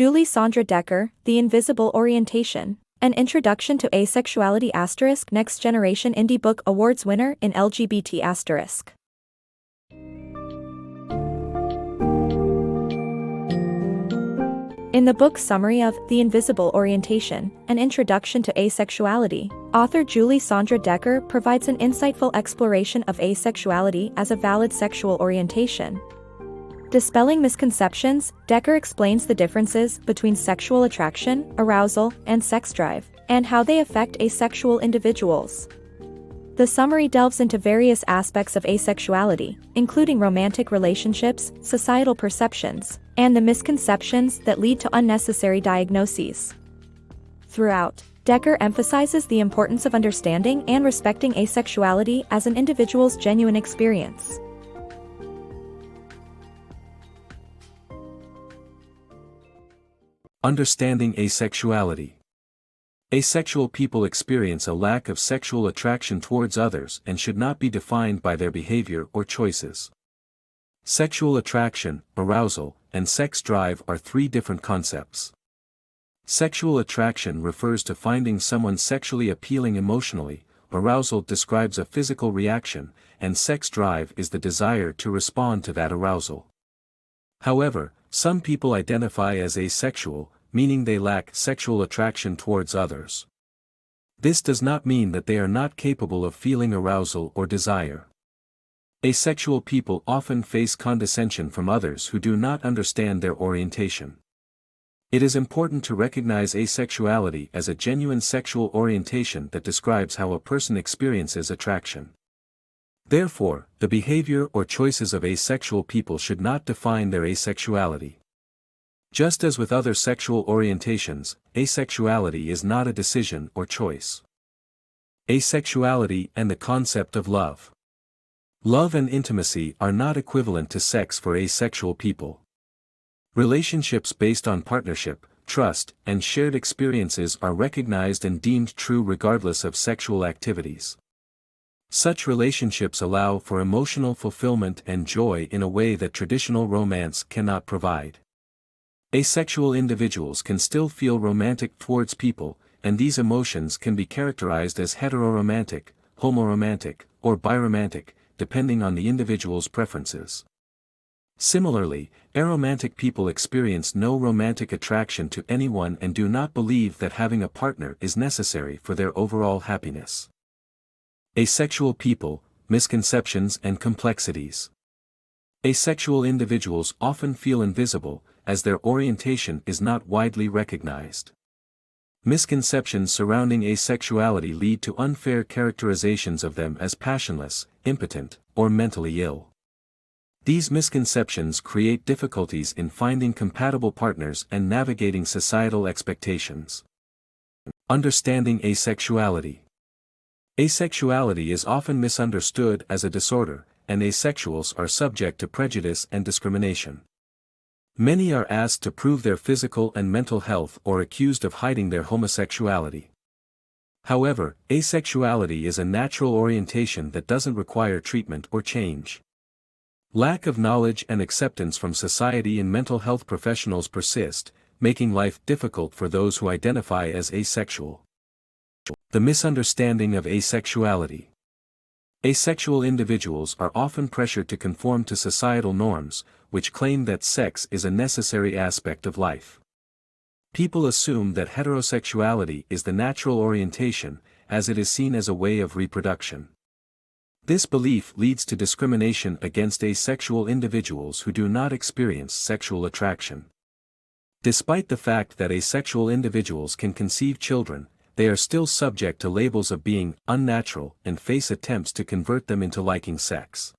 Julie Sondra Decker, The Invisible Orientation, An Introduction to Asexuality *, Next Generation Indie Book Awards winner in LGBT *. In the book's summary of The Invisible Orientation, An Introduction to Asexuality, author Julie Sondra Decker provides an insightful exploration of asexuality as a valid sexual orientation. Dispelling misconceptions, Decker explains the differences between sexual attraction, arousal, and sex drive, and how they affect asexual individuals. The summary delves into various aspects of asexuality, including romantic relationships, societal perceptions, and the misconceptions that lead to unnecessary diagnoses. Throughout, Decker emphasizes the importance of understanding and respecting asexuality as an individual's genuine experience. Understanding asexuality. Asexual people experience a lack of sexual attraction towards others and should not be defined by their behavior or choices. Sexual attraction, arousal, and sex drive are three different concepts. Sexual attraction refers to finding someone sexually appealing emotionally, arousal describes a physical reaction, and sex drive is the desire to respond to that arousal. However, some people identify as asexual, meaning they lack sexual attraction towards others. This does not mean that they are not capable of feeling arousal or desire. Asexual people often face condescension from others who do not understand their orientation. It is important to recognize asexuality as a genuine sexual orientation that describes how a person experiences attraction. Therefore, the behavior or choices of asexual people should not define their asexuality. Just as with other sexual orientations, asexuality is not a decision or choice. Asexuality and the concept of love. Love and intimacy are not equivalent to sex for asexual people. Relationships based on partnership, trust, and shared experiences are recognized and deemed true regardless of sexual activities. Such relationships allow for emotional fulfillment and joy in a way that traditional romance cannot provide. Asexual individuals can still feel romantic towards people, and these emotions can be characterized as heteroromantic, homoromantic, or biromantic, depending on the individual's preferences. Similarly, aromantic people experience no romantic attraction to anyone and do not believe that having a partner is necessary for their overall happiness. Asexual people, misconceptions and complexities. Asexual individuals often feel invisible, as their orientation is not widely recognized. Misconceptions surrounding asexuality lead to unfair characterizations of them as passionless, impotent, or mentally ill. These misconceptions create difficulties in finding compatible partners and navigating societal expectations. Understanding asexuality. Asexuality is often misunderstood as a disorder, and asexuals are subject to prejudice and discrimination. Many are asked to prove their physical and mental health or accused of hiding their homosexuality. However, asexuality is a natural orientation that doesn't require treatment or change. Lack of knowledge and acceptance from society and mental health professionals persist, making life difficult for those who identify as asexual. The misunderstanding of asexuality. Asexual individuals are often pressured to conform to societal norms, which claim that sex is a necessary aspect of life. People assume that heterosexuality is the natural orientation, as it is seen as a way of reproduction. This belief leads to discrimination against asexual individuals who do not experience sexual attraction. Despite the fact that asexual individuals can conceive children, they are still subject to labels of being unnatural and face attempts to convert them into liking sex.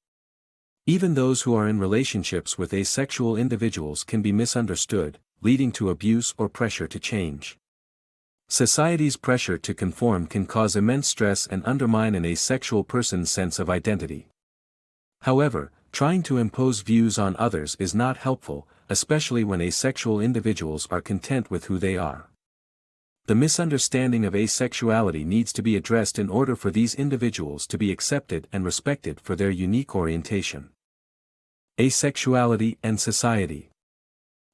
Even those who are in relationships with asexual individuals can be misunderstood, leading to abuse or pressure to change. Society's pressure to conform can cause immense stress and undermine an asexual person's sense of identity. However, trying to impose views on others is not helpful, especially when asexual individuals are content with who they are. The misunderstanding of asexuality needs to be addressed in order for these individuals to be accepted and respected for their unique orientation. Asexuality and Society.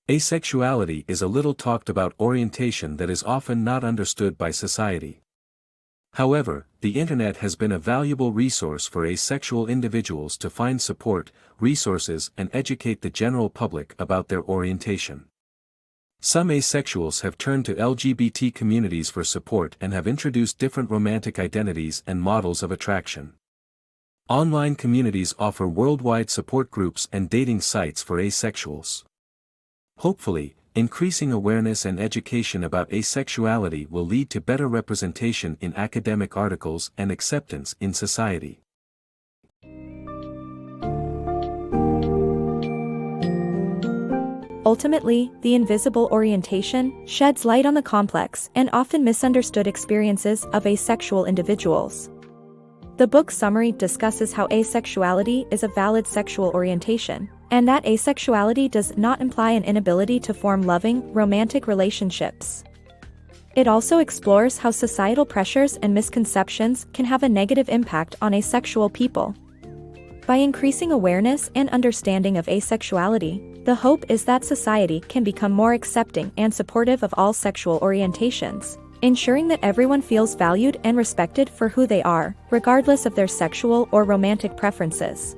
Asexuality is a little talked about orientation that is often not understood by society. However, the internet has been a valuable resource for asexual individuals to find support, resources, and educate the general public about their orientation. Some asexuals have turned to LGBT communities for support and have introduced different romantic identities and models of attraction. Online communities offer worldwide support groups and dating sites for asexuals. Hopefully, increasing awareness and education about asexuality will lead to better representation in academic articles and acceptance in society. Ultimately, the invisible orientation sheds light on the complex and often misunderstood experiences of asexual individuals. The book's summary discusses how asexuality is a valid sexual orientation, and that asexuality does not imply an inability to form loving, romantic relationships. It also explores how societal pressures and misconceptions can have a negative impact on asexual people. By increasing awareness and understanding of asexuality, the hope is that society can become more accepting and supportive of all sexual orientations, ensuring that everyone feels valued and respected for who they are, regardless of their sexual or romantic preferences.